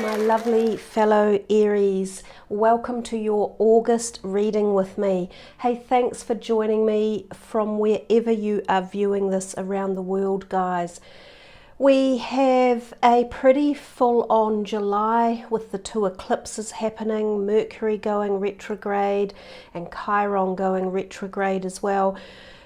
My lovely fellow Aries, welcome to your August reading with me. Hey, thanks for joining me from wherever you are viewing this around the world, guys. We have a pretty full-on July with the two eclipses happening, Mercury going retrograde and Chiron going retrograde as well.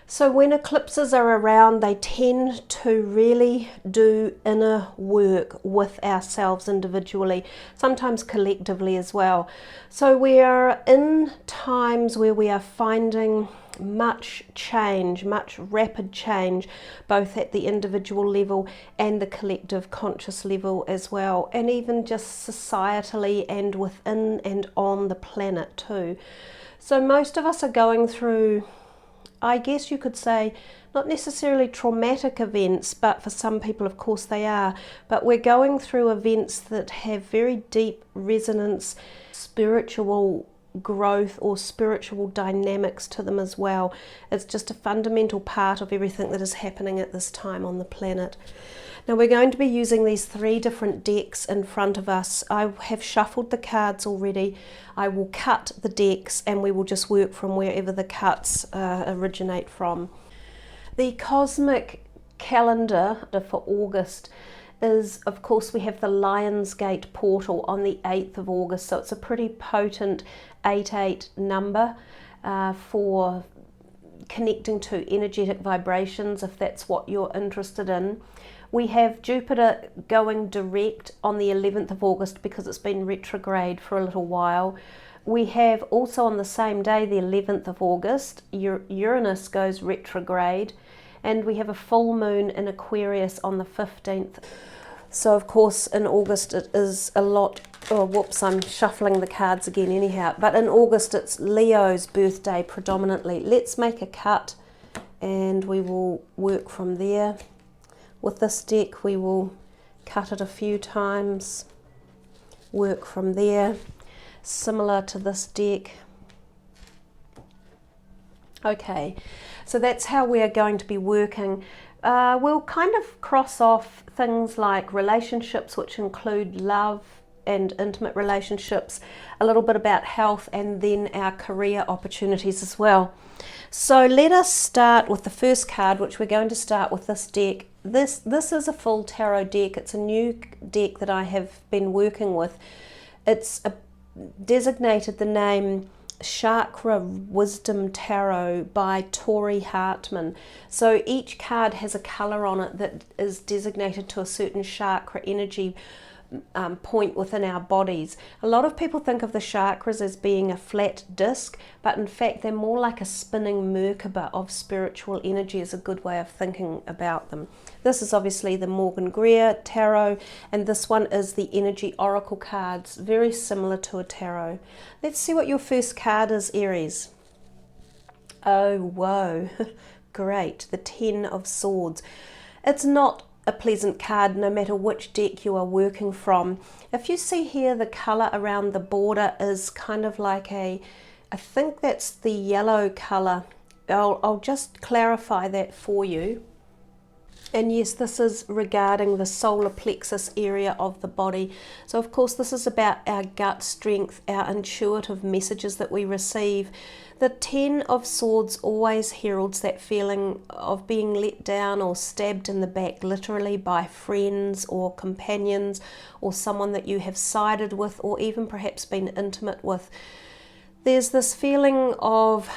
So when eclipses are around, they tend to really do inner work with ourselves individually, sometimes collectively as well. So we are in times where we are finding much change, much rapid change, both at the individual level and the collective conscious level as well, and even just societally and within and on the planet too. So most of us are going through, I guess you could say, not necessarily traumatic events, but for some people, of course, they are. But we're going through events that have very deep resonance, spiritual growth or spiritual dynamics to them as well. It's just a fundamental part of everything that is happening at this time on the planet. Now we're going to be using these three different decks in front of us. I have shuffled the cards already. I will cut the decks and we will just work from wherever the cuts originate from. The cosmic calendar for August is, of course, we have the Lionsgate portal on the 8th of August. So it's a pretty potent 8-8 number for connecting to energetic vibrations, if that's what you're interested in. We have Jupiter going direct on the 11th of August because it's been retrograde for a little while. We have also on the same day, the 11th of August, Uranus goes retrograde, and we have a full moon in Aquarius on the 15th. So of course in August it is a lot, oh whoops, I'm shuffling the cards again anyhow, but in August it's Leo's birthday predominantly. Let's make a cut and we will work from there. With this deck we will cut it a few times, work from there, similar to this deck. Okay, so that's how we are going to be working. We'll kind of cross off things like relationships, which include love and intimate relationships, a little bit about health, and then our career opportunities as well. So let us start with the first card, which we're going to start with this deck. This is a full tarot deck. It's a new deck that I have been working with. It's designated the name Chakra Wisdom Tarot by Tori Hartman. So each card has a color on it that is designated to a certain chakra energy point within our bodies. A lot of people think of the chakras as being a flat disc, but in fact they're more like a spinning Merkaba of spiritual energy, is a good way of thinking about them. This is obviously the Morgan Greer Tarot, and this one is the Energy Oracle cards, very similar to a tarot. Let's see what your first card is, Aries. Oh, whoa, great, the 10 of Swords. It's not a pleasant card no matter which deck you are working from. If you see here, the color around the border is kind of like I think that's the yellow color. I'll just clarify that for you. And yes, this is regarding the solar plexus area of the body. So of course this is about our gut strength, our intuitive messages that we receive. The 10 of Swords always heralds that feeling of being let down or stabbed in the back, literally by friends or companions or someone that you have sided with or even perhaps been intimate with. There's this feeling of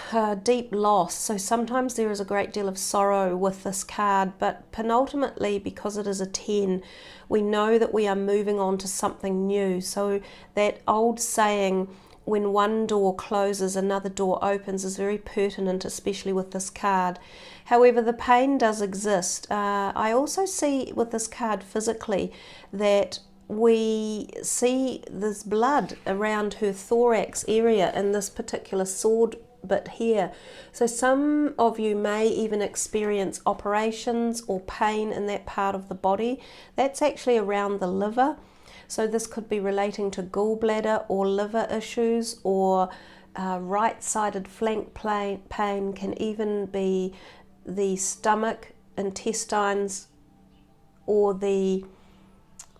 deep loss, so sometimes there is a great deal of sorrow with this card, but penultimately, because it is a 10, we know that we are moving on to something new. So that old saying, when one door closes, another door opens, is very pertinent, especially with this card. However, the pain does exist. I also see with this card physically that we see this blood around her thorax area in this particular sword bit here. So some of you may even experience operations or pain in that part of the body. That's actually around the liver. So this could be relating to gallbladder or liver issues, or right-sided flank pain, can even be the stomach, intestines, or the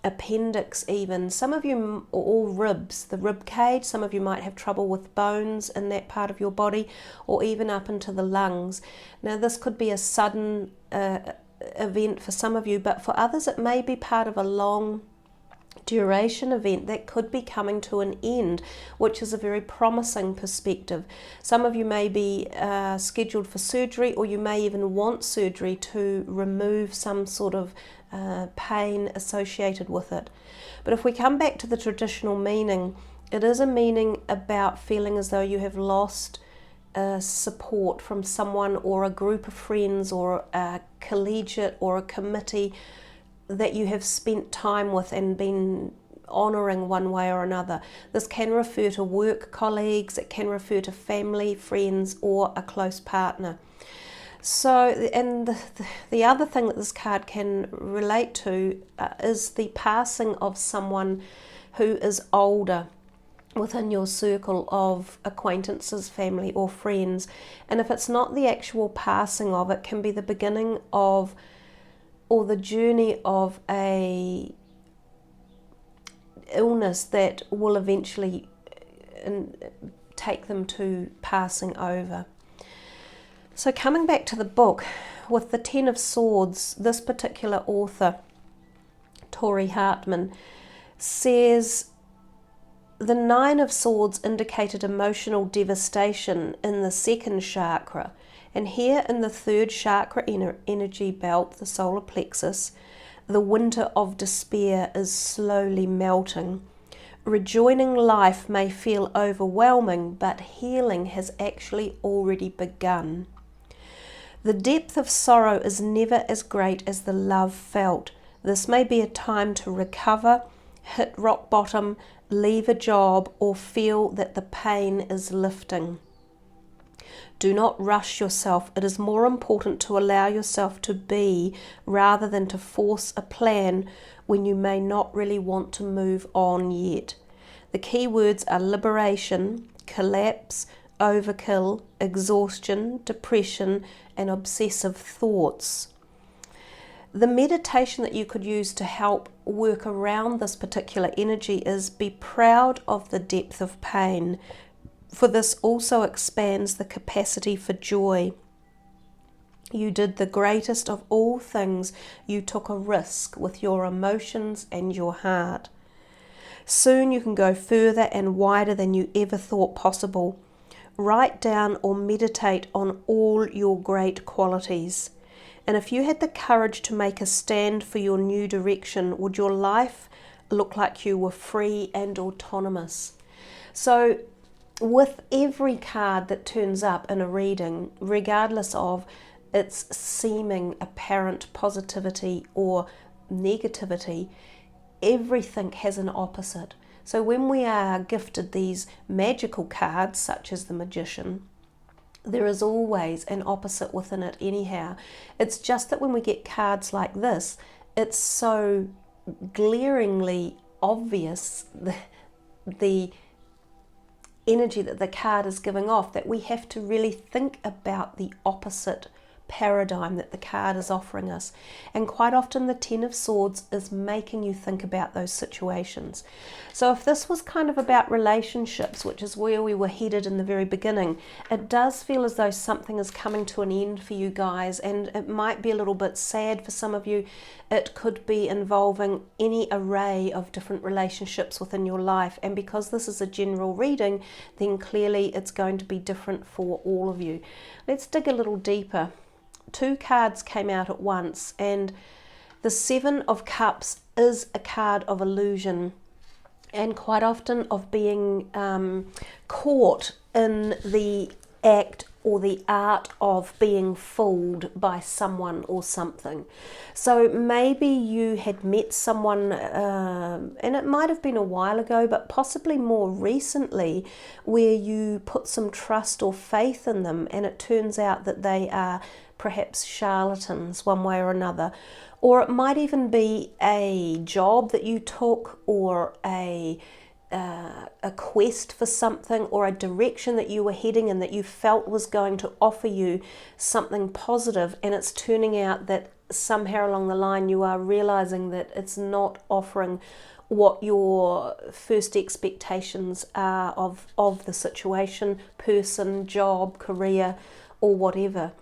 appendix even. Some of you, or ribs, the rib cage. Some of you might have trouble with bones in that part of your body, or even up into the lungs. Now this could be a sudden event for some of you, but for others it may be part of a long duration event that could be coming to an end, which is a very promising perspective. Some of you may be scheduled for surgery, or you may even want surgery to remove some sort of pain associated with it. But if we come back to the traditional meaning, it is a meaning about feeling as though you have lost support from someone or a group of friends or a collegiate or a committee that you have spent time with and been honouring one way or another. This can refer to work colleagues, it can refer to family, friends, or a close partner. So, and the other thing that this card can relate to is the passing of someone who is older within your circle of acquaintances, family, or friends. And if it's not the actual passing of, it can be the beginning of, or the journey of a illness that will eventually take them to passing over. So coming back to the book, with the Ten of Swords, this particular author, Tori Hartman, says the Nine of Swords indicated emotional devastation in the second chakra. And here in the third chakra energy belt, the solar plexus, the winter of despair is slowly melting. Rejoining life may feel overwhelming, but healing has actually already begun. The depth of sorrow is never as great as the love felt. This may be a time to recover, hit rock bottom, leave a job, or feel that the pain is lifting. Do not rush yourself. It is more important to allow yourself to be rather than to force a plan when you may not really want to move on yet. The key words are liberation, collapse, overkill, exhaustion, depression, and obsessive thoughts. The meditation that you could use to help work around this particular energy is be proud of the depth of pain, for this also expands the capacity for joy. You did the greatest of all things. You took a risk with your emotions and your heart. Soon you can go further and wider than you ever thought possible. Write down or meditate on all your great qualities. And if you had the courage to make a stand for your new direction, would your life look like you were free and autonomous? So with every card that turns up in a reading, regardless of its seeming apparent positivity or negativity, everything has an opposite. So when we are gifted these magical cards, such as the Magician, there is always an opposite within it anyhow. It's just that when we get cards like this, it's so glaringly obvious, the energy that the card is giving off, that we have to really think about the opposite paradigm that the card is offering us. And quite often the Ten of Swords is making you think about those situations. So if this was kind of about relationships, which is where we were headed in the very beginning, it does feel as though something is coming to an end for you guys, and it might be a little bit sad for some of you. It could be involving any array of different relationships within your life, and because this is a general reading, then clearly it's going to be different for all of you. Let's dig a little deeper. Two cards came out at once, and the Seven of Cups is a card of illusion, and quite often of being caught in the act or the art of being fooled by someone or something. So maybe you had met someone, and it might have been a while ago, but possibly more recently, where you put some trust or faith in them, and it turns out that they are perhaps charlatans one way or another. Or it might even be a job that you took, or a quest for something, or a direction that you were heading in that you felt was going to offer you something positive, and it's turning out that somehow along the line you are realizing that it's not offering what your first expectations are of the situation, person, job, career, or whatever.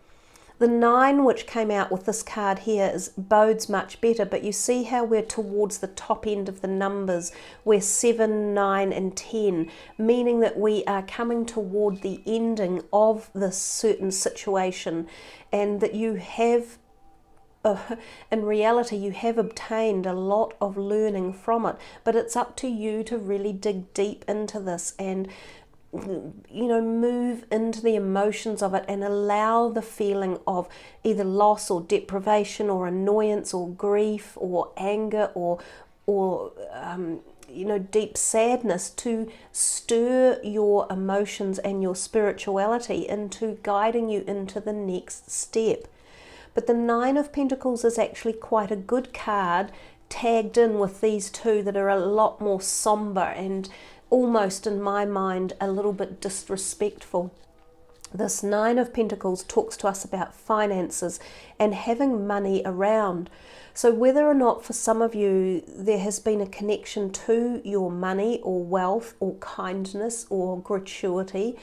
The 9, which came out with this card here, bodes much better, but you see how we're towards the top end of the numbers. We're 7, 9, and 10, meaning that we are coming toward the ending of this certain situation, and that you have, in reality, you have obtained a lot of learning from it, but it's up to you to really dig deep into this and move into the emotions of it and allow the feeling of either loss or deprivation or annoyance or grief or anger or deep sadness to stir your emotions and your spirituality into guiding you into the next step. But the 9 of Pentacles is actually quite a good card, tagged in with these 2 that are a lot more somber and almost, in my mind, a little bit disrespectful. This 9 of Pentacles talks to us about finances and having money around. So whether or not for some of you there has been a connection to your money or wealth or kindness or gratuity,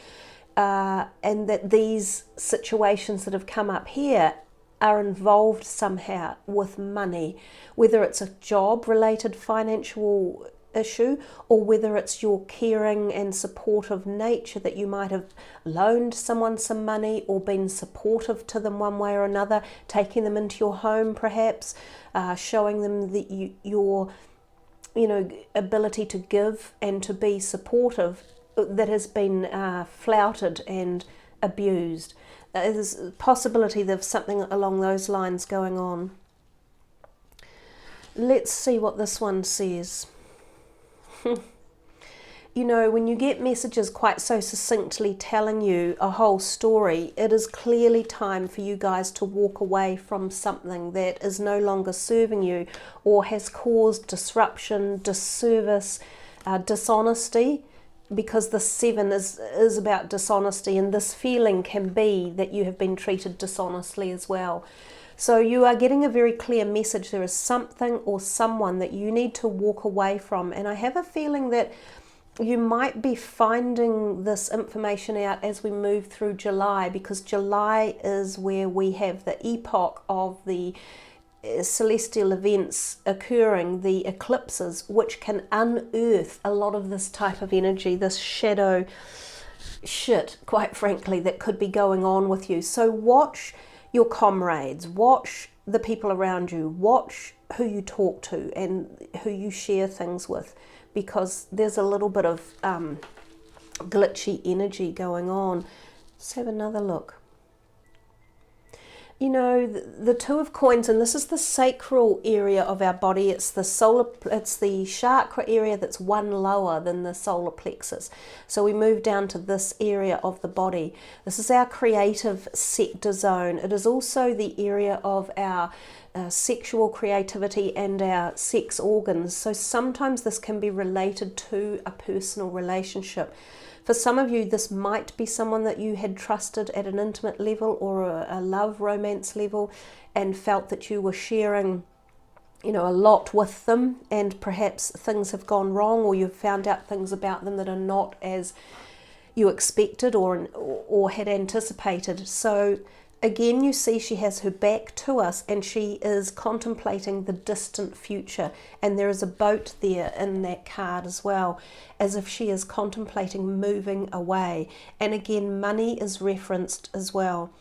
and that these situations that have come up here are involved somehow with money, whether it's a job-related financial issue or whether it's your caring and supportive nature, that you might have loaned someone some money or been supportive to them one way or another, taking them into your home perhaps, showing them that your ability to give and to be supportive that has been flouted and abused. There's a possibility of something along those lines going on. Let's see what this one says. When you get messages quite so succinctly telling you a whole story, it is clearly time for you guys to walk away from something that is no longer serving you or has caused disruption, disservice, dishonesty, because the 7 is about dishonesty, and this feeling can be that you have been treated dishonestly as well. So you are getting a very clear message. There is something or someone that you need to walk away from. And I have a feeling that you might be finding this information out as we move through July, because July is where we have the epoch of the celestial events occurring, the eclipses, which can unearth a lot of this type of energy, this shadow shit, quite frankly, that could be going on with you. So watch your comrades, watch the people around you, watch who you talk to and who you share things with, because there's a little bit of glitchy energy going on. Let's have another look. The 2 of Coins, and this is the sacral area of our body. It's the chakra area that's one lower than the solar plexus. So we move down to this area of the body. This is our creative sector zone. It is also the area of our sexual creativity and our sex organs. So sometimes this can be related to a personal relationship. For some of you, this might be someone that you had trusted at an intimate level or a love romance level and felt that you were sharing, a lot with them, and perhaps things have gone wrong or you've found out things about them that are not as you expected or had anticipated. So again, you see she has her back to us and she is contemplating the distant future, and there is a boat there in that card as well, as if she is contemplating moving away. And again, money is referenced as well.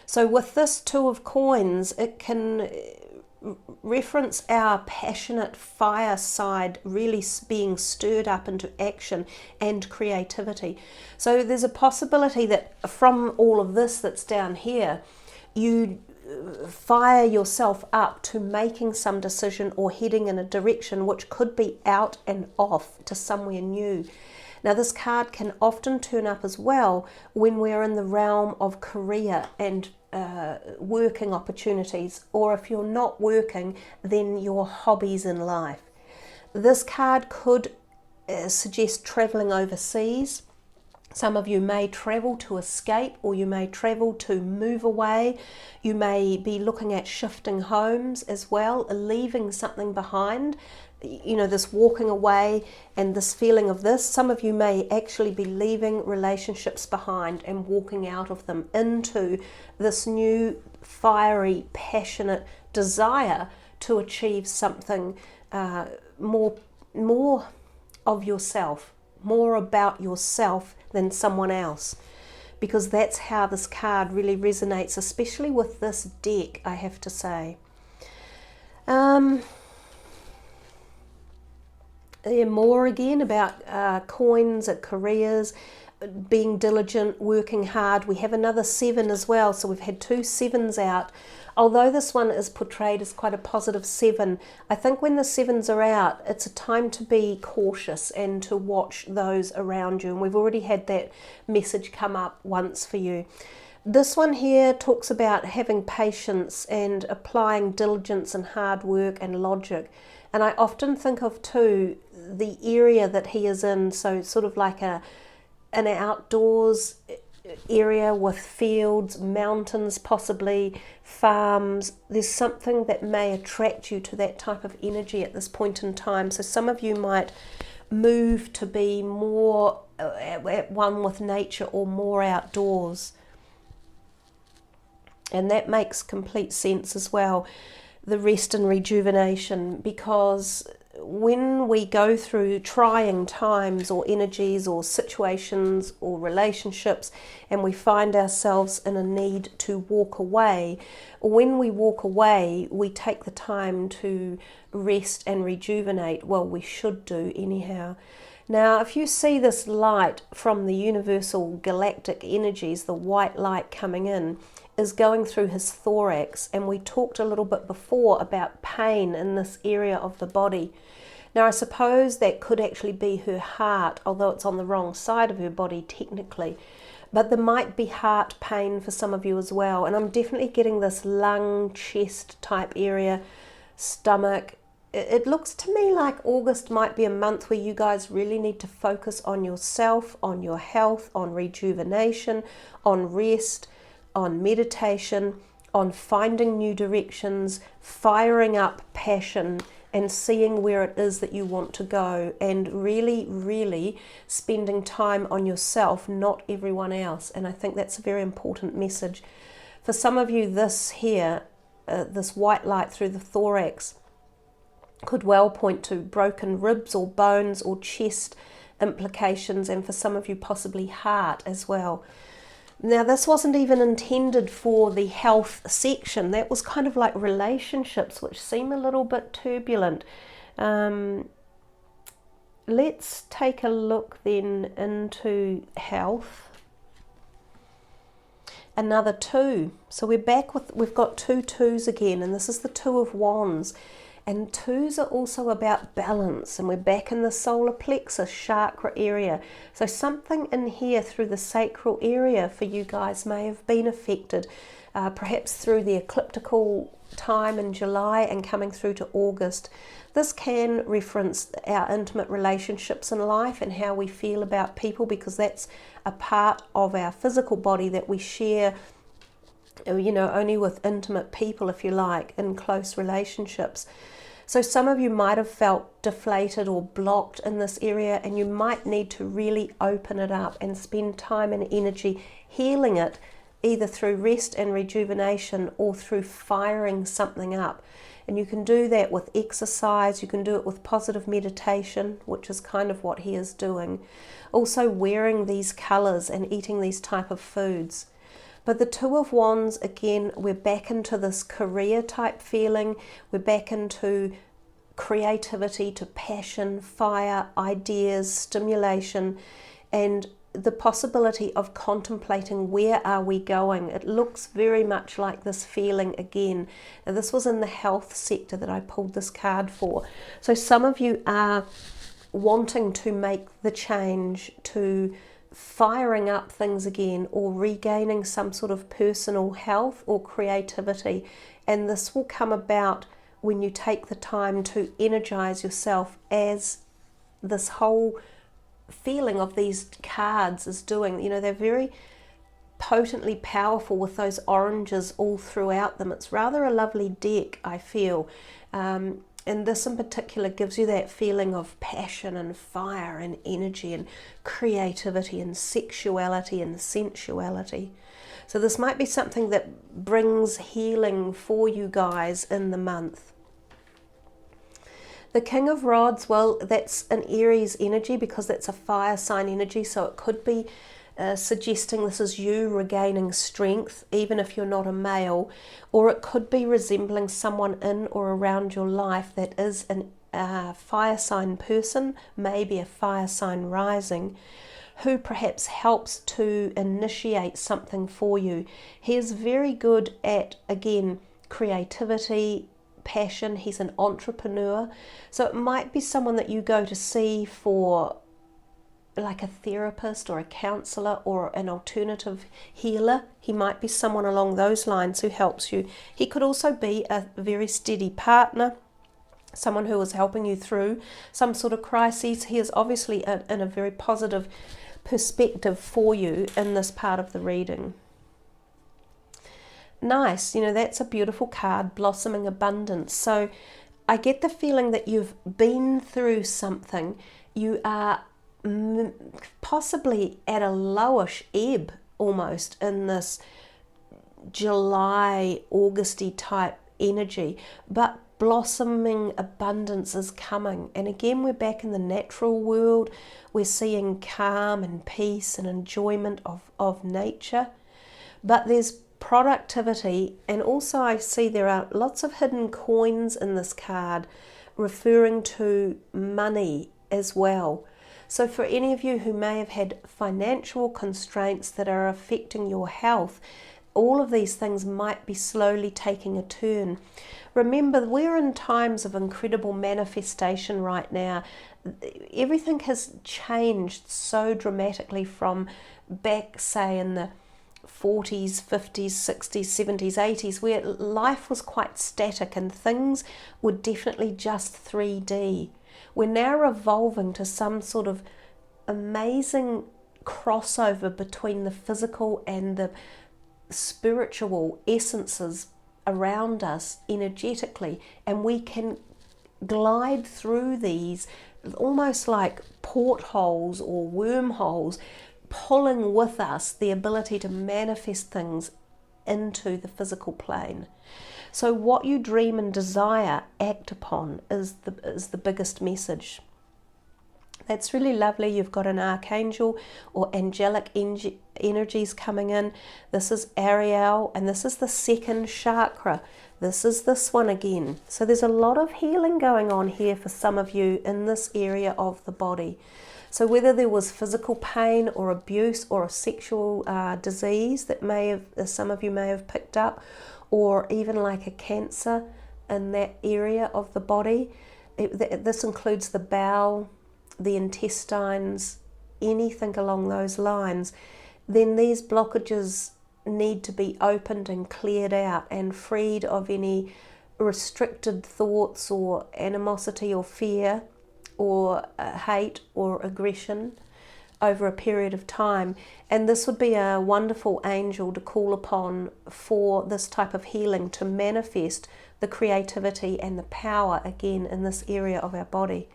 So with this 2 of Coins, it can reference our passionate fire side really being stirred up into action and creativity. So there's a possibility that from all of this that's down here, you fire yourself up to making some decision or heading in a direction which could be out and off to somewhere new. Now this card can often turn up as well when we're in the realm of career and working opportunities, or if you're not working, then your hobbies in life. This card could suggest traveling overseas, Some of you may travel to escape, or you may travel to move away. You may be looking at shifting homes as well, leaving something behind. You know, this walking away and this feeling of this. Some of you may actually be leaving relationships behind and walking out of them into this new fiery, passionate desire to achieve something more of yourself, more about yourself than someone else, because that's how this card really resonates, especially with this deck, I have to say. More again about coins, careers, being diligent, working hard. We have another 7 as well, so we've had 2 7s out. Although this one is portrayed as quite a positive 7, I think when the 7s are out, it's a time to be cautious and to watch those around you. And we've already had that message come up once for you. This one here talks about having patience and applying diligence and hard work and logic. And I often think of too the area that he is in, so sort of like an outdoors area with fields, mountains, possibly farms. There's something that may attract you to that type of energy at this point in time. So some of you might move to be more at one with nature or more outdoors. And that makes complete sense as well, the rest and rejuvenation, because when we go through trying times or energies or situations or relationships and we find ourselves in a need to walk away, when we walk away, we take the time to rest and rejuvenate. Well, we should do anyhow. Now, if you see this light from the universal galactic energies, the white light coming in, is going through his thorax, and we talked a little bit before about pain in this area of the body. Now, I suppose that could actually be her heart, although it's on the wrong side of her body technically, but there might be heart pain for some of you as well. And I'm definitely getting this lung, chest type area, stomach. It looks to me like August might be a month where you guys really need to focus on yourself, on your health, on rejuvenation, on rest, on meditation, on finding new directions, firing up passion and seeing where it is that you want to go, and really, really spending time on yourself, not everyone else. And I think that's a very important message. For some of you, this here, this white light through the thorax, could well point to broken ribs or bones or chest implications, and for some of you possibly heart as well. Now, this wasn't even intended for the health section. That was kind of like relationships, which seem a little bit turbulent. Let's take a look then into health. Another 2. So we're back with, we've got 2 2s again, and this is the 2 of Wands. And 2s are also about balance, and we're back in the solar plexus chakra area. So something in here through the sacral area for you guys may have been affected, perhaps through the ecliptical time in July and coming through to August. This can reference our intimate relationships in life and how we feel about people, because that's a part of our physical body that we share, you know, only with intimate people, if you like, in close relationships. So some of you might have felt deflated or blocked in this area, and you might need to really open it up and spend time and energy healing it, either through rest and rejuvenation or through firing something up. And you can do that with exercise, you can do it with positive meditation, which is kind of what he is doing. Also wearing these colours and eating these type of foods. But the 2 of Wands, again, we're back into this career type feeling. We're back into creativity, to passion, fire, ideas, stimulation, and the possibility of contemplating where are we going. It looks very much like this feeling again. Now, this was in the health sector that I pulled this card for. So some of you are wanting to make the change to firing up things again, or regaining some sort of personal health or creativity, and this will come about when you take the time to energize yourself as this whole feeling of these cards is doing. You know, they're very potently powerful with those oranges all throughout them. It's rather a lovely deck, I feel. And this in particular gives you that feeling of passion and fire and energy and creativity and sexuality and sensuality. So this might be something that brings healing for you guys in the month. The King of Rods, well, that's an Aries energy because that's a fire sign energy, so it could be suggesting this is you regaining strength, even if you're not a male, or it could be resembling someone in or around your life that is a fire sign person, maybe a fire sign rising, who perhaps helps to initiate something for you. He is very good at, again, creativity, passion. He's an entrepreneur, so it might be someone that you go to see for like a therapist or a counselor or an alternative healer. He might be someone along those lines who helps you. He could also be a very steady partner, someone who is helping you through some sort of crises. He is obviously in a very positive perspective for you in this part of the reading. Nice, you know, that's a beautiful card, blossoming abundance. So I get the feeling that you've been through something. You are possibly at a lowish ebb almost in this July, Augusty type energy, but blossoming abundance is coming. And again, we're back in the natural world. We're seeing calm and peace and enjoyment of nature, but there's productivity, and also I see there are lots of hidden coins in this card referring to money as well. So for any of you who may have had financial constraints that are affecting your health, all of these things might be slowly taking a turn. Remember, we're in times of incredible manifestation right now. Everything has changed so dramatically from back, say, in the 40s, 50s, 60s, 70s, 80s, where life was quite static and things were definitely just 3D. We're now evolving to some sort of amazing crossover between the physical and the spiritual essences around us energetically, and we can glide through these almost like portholes or wormholes, pulling with us the ability to manifest things into the physical plane. So what you dream and desire, act upon is the biggest message. That's really lovely. You've got an archangel or angelic energies coming in. This is Ariel, and this is the second chakra. This is this one again. So there's a lot of healing going on here for some of you in this area of the body. So whether there was physical pain or abuse or a sexual disease that some of you may have picked up, or even like a cancer in that area of the body, this includes the bowel, the intestines, anything along those lines, then these blockages need to be opened and cleared out and freed of any restricted thoughts or animosity or fear or hate or aggression over a period of time. And this would be a wonderful angel to call upon for this type of healing, to manifest the creativity and the power again in this area of our body.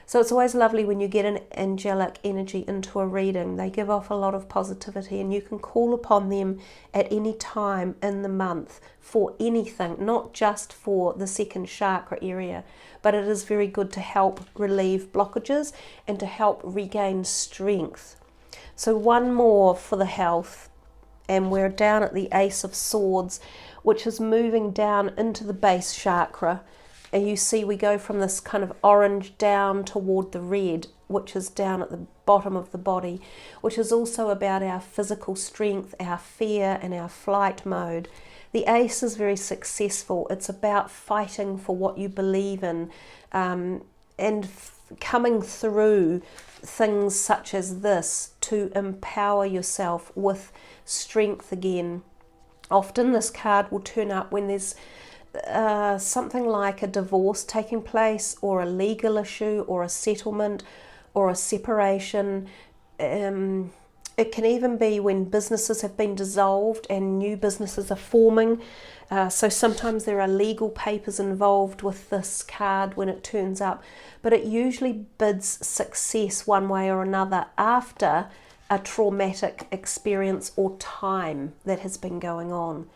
So it's always lovely when you get an angelic energy into a reading. They give off a lot of positivity, and you can call upon them at any time in the month for anything, not just for the second chakra area, but it is very good to help relieve blockages and to help regain strength. So one more for the health, and we're down at the Ace of Swords, which is moving down into the base chakra. And you see we go from this kind of orange down toward the red, which is down at the bottom of the body, which is also about our physical strength, our fear, and our flight mode. The ace is very successful. It's about fighting for what you believe in, and coming through things such as this to empower yourself with strength again. Often this card will turn up when there's something like a divorce taking place, or a legal issue, or a settlement, or a separation. It can even be when businesses have been dissolved and new businesses are forming. So sometimes there are legal papers involved with this card when it turns up, but it usually bids success one way or another after a traumatic experience or time that has been going on.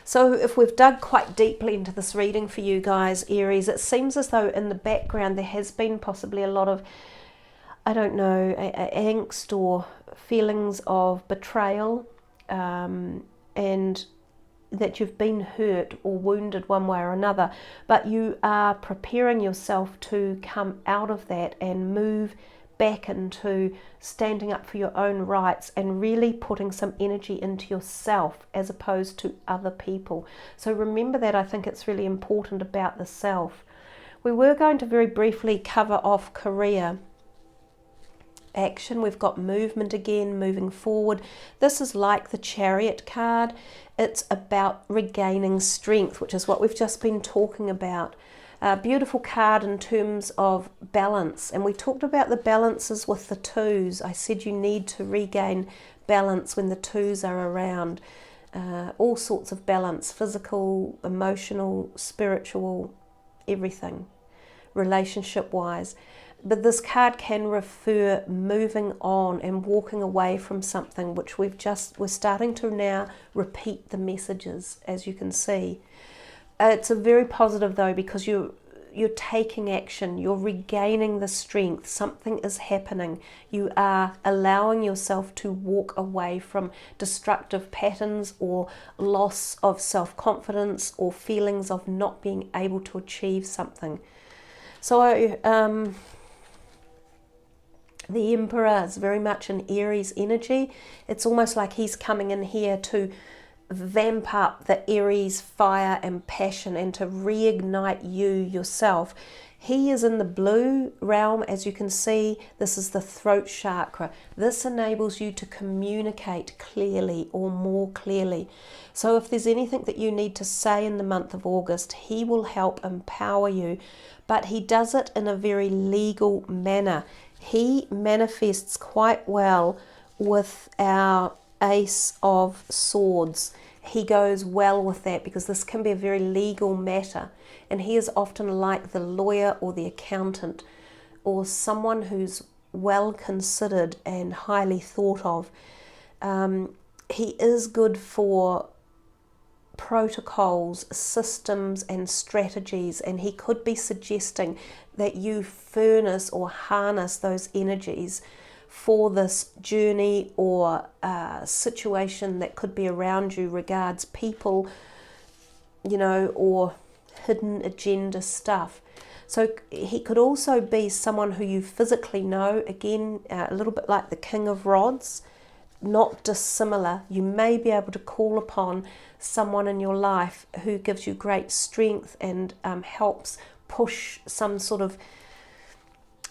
So if we've dug quite deeply into this reading for you guys, Aries, it seems as though in the background there has been possibly a lot of, I don't know, angst or feelings of betrayal, and that you've been hurt or wounded one way or another, but you are preparing yourself to come out of that and move back into standing up for your own rights and really putting some energy into yourself as opposed to other people. So remember that. I think it's really important about the self. We were going to very briefly cover off career action. We've got movement again, moving forward. This is like the Chariot card. It's about regaining strength, which is what we've just been talking about. A beautiful card in terms of balance, and we talked about the balances with the twos. I said you need to regain balance when the twos are around. All sorts of balance, physical, emotional, spiritual, everything, relationship wise. But this card can refer moving on and walking away from something, which we're starting to now repeat the messages, as you can see. It's a very positive though, because you're taking action, you're regaining the strength, something is happening. You are allowing yourself to walk away from destructive patterns or loss of self-confidence or feelings of not being able to achieve something. So the Emperor is very much an Aries energy. It's almost like he's coming in here to vamp up the Aries fire and passion and to reignite you yourself. He is in the blue realm, as you can see. This is the throat chakra. This enables you to communicate clearly or more clearly. So if there's anything that you need to say in the month of August, he will help empower you, but he does it in a very legal manner. He manifests quite well with our Ace of Swords. He goes well with that because this can be a very legal matter, and he is often like the lawyer or the accountant or someone who's well considered and highly thought of. He is good for protocols, systems and strategies, and he could be suggesting that you furnace or harness those energies for this journey or situation that could be around you regards people, you know, or hidden agenda stuff. So he could also be someone who you physically know, again, a little bit like the King of Rods, not dissimilar. You may be able to call upon someone in your life who gives you great strength and helps push some sort of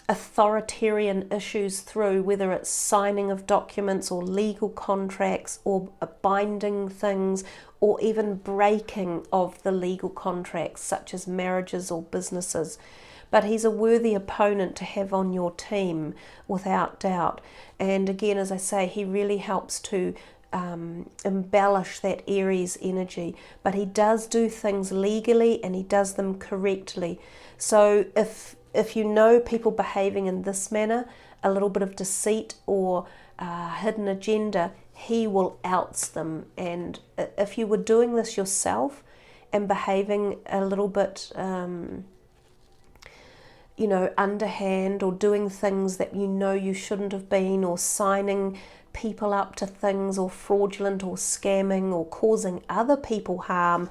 authoritarian issues through, whether it's signing of documents or legal contracts or binding things or even breaking of the legal contracts such as marriages or businesses. But he's a worthy opponent to have on your team without doubt. And again, as I say, he really helps to embellish that Aries energy, but he does do things legally and he does them correctly. So if you know people behaving in this manner, a little bit of deceit or hidden agenda, he will oust them. And if you were doing this yourself and behaving a little bit you know, underhand or doing things that you know you shouldn't have been, or signing people up to things, or fraudulent or scamming or causing other people harm,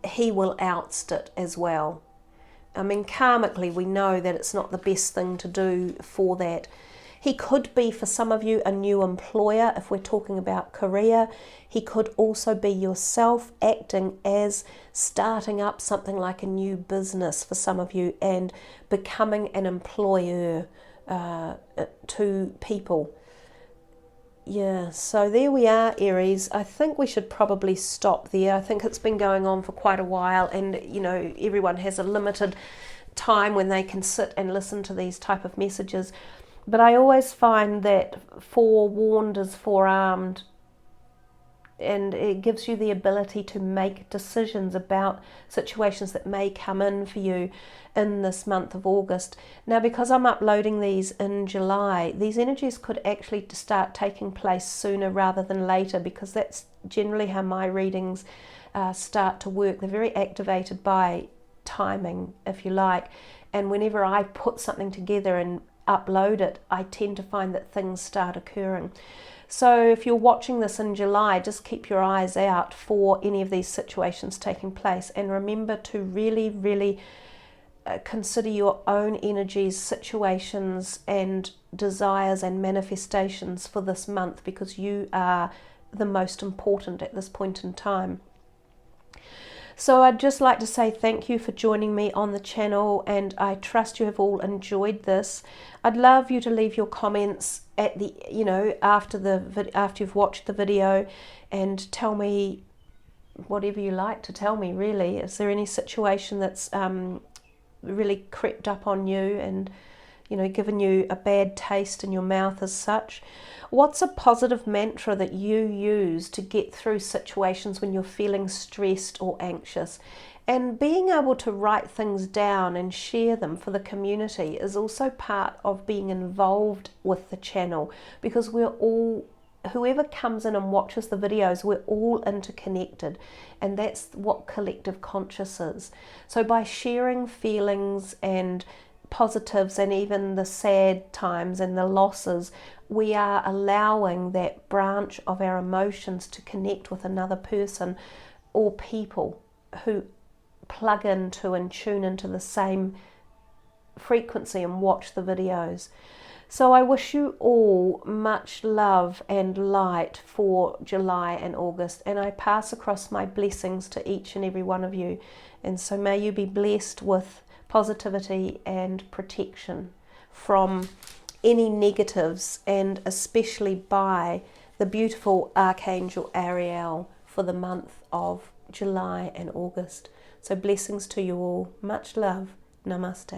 he will oust it as well. I mean, karmically, we know that it's not the best thing to do for that. He could be, for some of you, a new employer if we're talking about career. He could also be yourself acting as starting up something like a new business for some of you and becoming an employer to people. Yeah, so there we are, Aries. I think we should probably stop there. I think it's been going on for quite a while, and you know, everyone has a limited time when they can sit and listen to these type of messages. But I always find that forewarned is forearmed, and it gives you the ability to make decisions about situations that may come in for you in this month of August. Now, because I'm uploading these in July, these energies could actually start taking place sooner rather than later, because that's generally how my readings start to work. They're very activated by timing, if you like, and whenever I put something together and upload it, I tend to find that things start occurring. So if you're watching this in July, just keep your eyes out for any of these situations taking place, and remember to really, really consider your own energies, situations and desires and manifestations for this month, because you are the most important at this point in time. So I'd just like to say thank you for joining me on the channel, and I trust you have all enjoyed this. I'd love you to leave your comments at the, after you've watched the video, and tell me whatever you like to tell me, really. Is there any situation that's really crept up on you and given you a bad taste in your mouth as such? What's a positive mantra that you use to get through situations when you're feeling stressed or anxious? And being able to write things down and share them for the community is also part of being involved with the channel, because we're all, whoever comes in and watches the videos, we're all interconnected, and that's what collective conscious is. So by sharing feelings and positives and even the sad times and the losses, we are allowing that branch of our emotions to connect with another person or people who plug into and tune into the same frequency and watch the videos. So I wish you all much love and light for July and August, and I pass across my blessings to each and every one of you. And so may you be blessed with positivity and protection from any negatives, and especially by the beautiful Archangel Ariel for the month of July and August. So blessings to you all. Much love. Namaste.